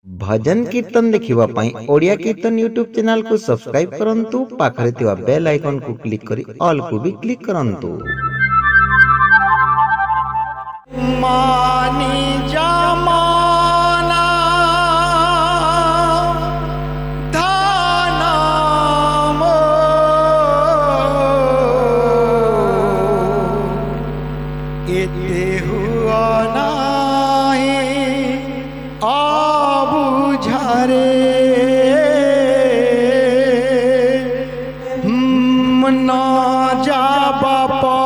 भजन कीर्तन देखिबा पई ओडिया कीर्तन यूट्यूब चैनल को सब्सक्राइब करंतु पाखरे थिबा बेल आइकन को क्लिक करी ऑल को भी क्लिक करंतु। मानी जमाना धानम एते हुआ नाही आबुझारे ना जा बापा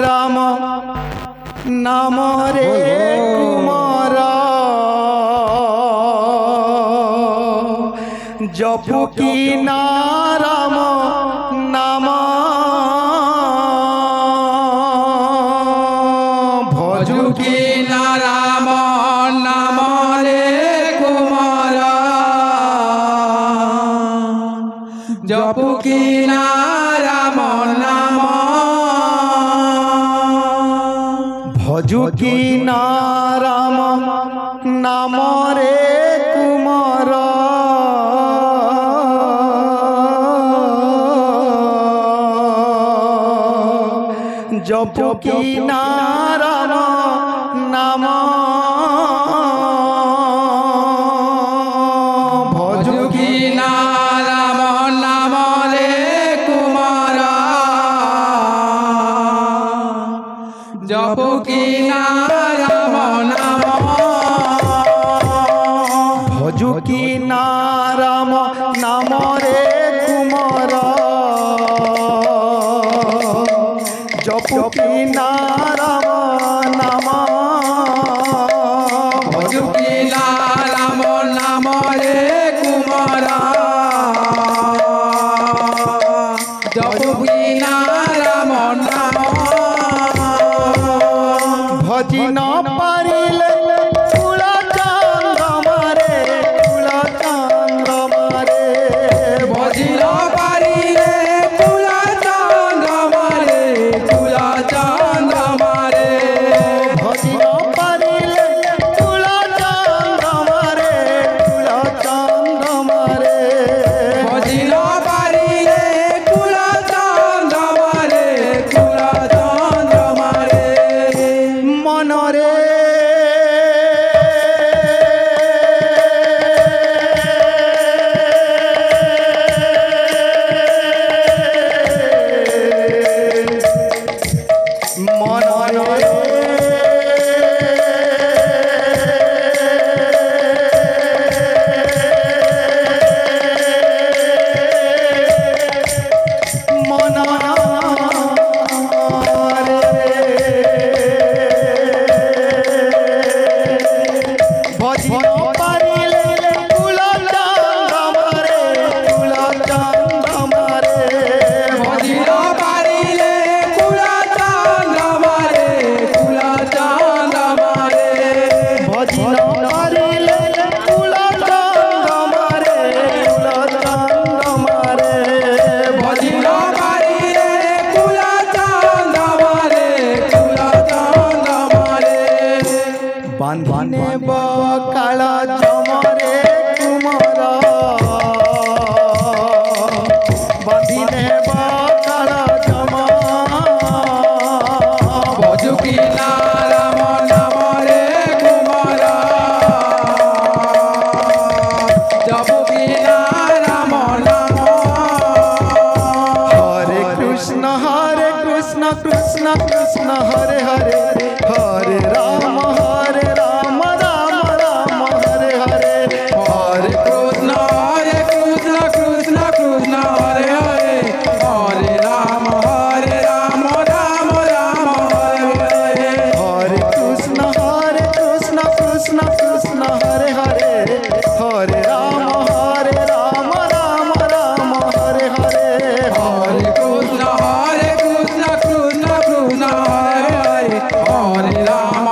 রাম নাম রে কুমার জপু কি না রাম নাম ভজু কি না রাম নাম রে কুমার জপু কি না রাম নাম ভজু কি না রাম নাম রে কুমার জপ কি না রাম নাম ভজু কি না রাম নাম রে কুমার জপ কি না রাম নাম ভজু কি না রাম নাম রে কুমার জপ কি না রাম নাম ভজু কি না রাম নাম রে কুমার জপ কি না রাম নাম ভজি ন পারিলে কুলা চন্দ্রমারে কুলা চন্দ্রমারে ভজিল পারিলে কুলা চন্দ্রমারে কুলা চন্দ্রমারে ভজি ন পারিলে কুলা চন্দ্রমারে কুলা চন্দ্রমারে ভজিল পারিলে কুলা চন্দ্রমারে কুলা চন্দ্রমারে মনরে মনরে ভজিল পারিলে কুলা চন্দ্রমারে কুলা চন্দ্রমারে ভজিল পারিলে কুলা চন্দ্রমারে কুলা চন্দ্রমারে বান্ধিনে কাল চমরে কুমার বান্ধিনে কাল চম ভজু কি না রাম নাম রে কুমার জপ কি না রাম নাম হরে কৃষ্ণ কৃষ্ণ কৃষ্ণ হরে হরে হরে রাম রাম রাম হরে হরে হরে কৃষ্ণ কৃষ্ণ কৃষ্ণ হরে হরে হরে রাম রাম রাম হরে হরে হরে কৃষ্ণ কৃষ্ণ কৃষ্ণ হরে হরে হরে রাম রাম রাম হরে হরে হরে কৃষ্ণ কৃষ্ণ কৃষ্ণ হরে হরে হরে রাম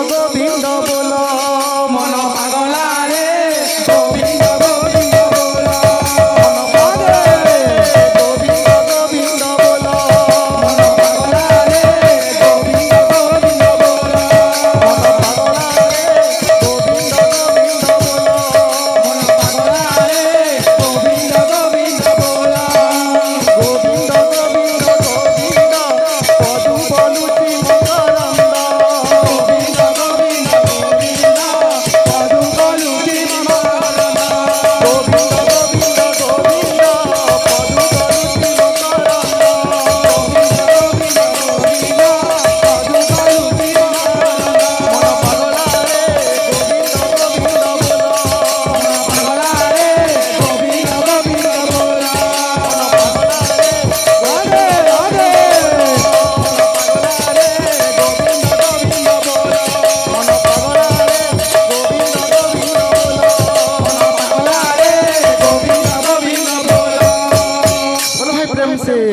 গোবিন্দ